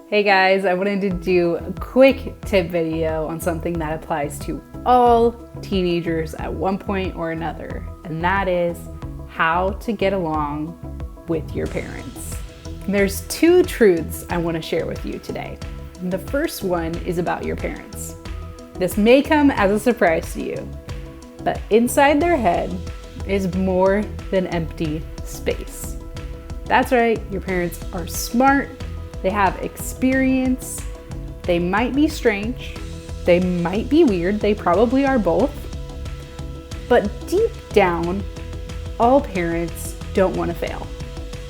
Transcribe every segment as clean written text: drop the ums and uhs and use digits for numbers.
Hey guys, I wanted to do a quick tip video on something that applies to all teenagers at one point or another, and that is how to get along with your parents. There's two truths I want to share with you today. And the first one is about your parents. This may come as a surprise to you, but inside their head is more than empty space. That's right, your parents are smart. They have experience, they might be strange, they might be weird, they probably are both. But deep down, all parents don't want to fail.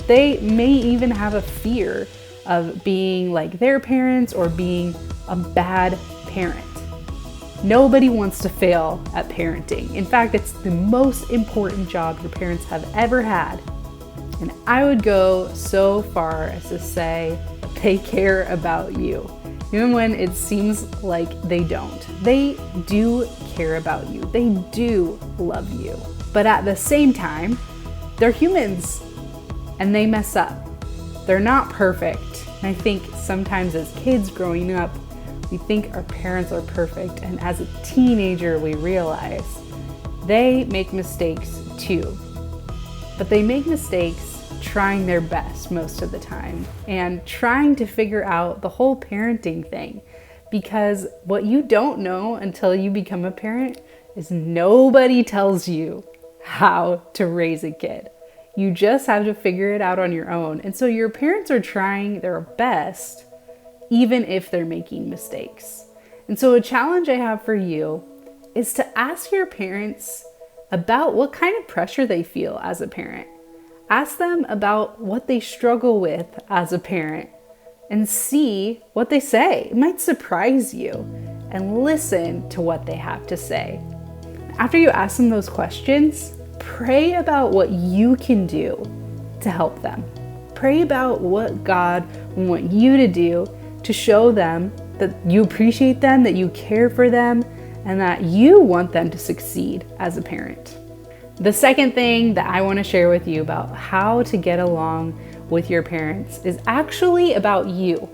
They may even have a fear of being like their parents or being a bad parent. Nobody wants to fail at parenting. In fact, it's the most important job your parents have ever had. And I would go so far as to say they care about you, even when it seems like they don't. They do care about you. They do love you. But at the same time, they're humans and they mess up. They're not perfect. And I think sometimes as kids growing up, we think our parents are perfect. And as a teenager, we realize they make mistakes too. But they make mistakes trying their best most of the time and trying to figure out the whole parenting thing. Because what you don't know until you become a parent is nobody tells you how to raise a kid. You just have to figure it out on your own. And so your parents are trying their best, even if they're making mistakes. And so a challenge I have for you is to ask your parents about what kind of pressure they feel as a parent. Ask them about what they struggle with as a parent and see what they say. It might surprise you, and listen to what they have to say. After you ask them those questions, pray about what you can do to help them. Pray about what God would want you to do to show them that you appreciate them, that you care for them, and that you want them to succeed as a parent. The second thing that I want to share with you about how to get along with your parents is actually about you.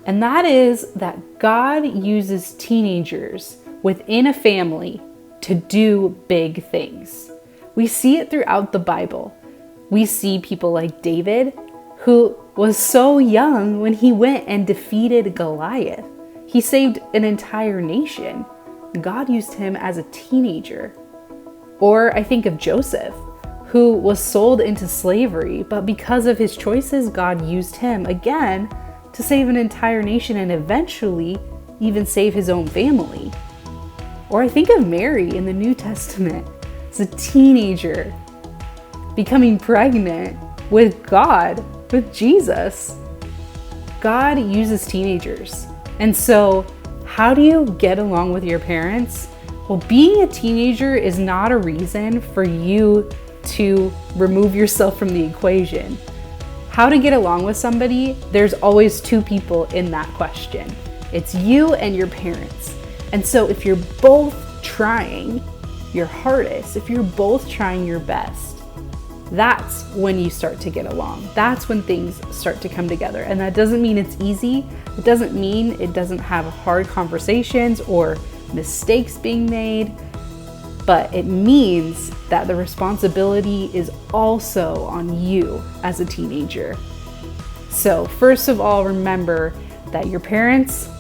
And that is that God uses teenagers within a family to do big things. We see it throughout the Bible. We see people like David, who was so young when he went and defeated Goliath. He saved an entire nation. God used him as a teenager. Or I think of Joseph, who was sold into slavery, but because of his choices, God used him again to save an entire nation and eventually even save his own family. Or I think of Mary in the New Testament as a teenager becoming pregnant with God, with Jesus. God uses teenagers. And so how do you get along with your parents? Well, being a teenager is not a reason for you to remove yourself from the equation. How to get along with somebody, there's always two people in that question. It's you and your parents. And so if you're both trying your hardest, if you're both trying your best, that's when you start to get along. That's when things start to come together. And that doesn't mean it's easy. It doesn't mean it doesn't have hard conversations or mistakes being made, but it means that the responsibility is also on you as a teenager. So first of all, remember that your parents,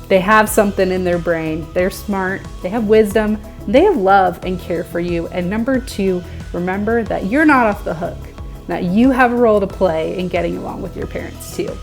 they have something in their brain. They're smart, they have wisdom, they have love and care for you. And number two, remember that you're not off the hook, that you have a role to play in getting along with your parents too.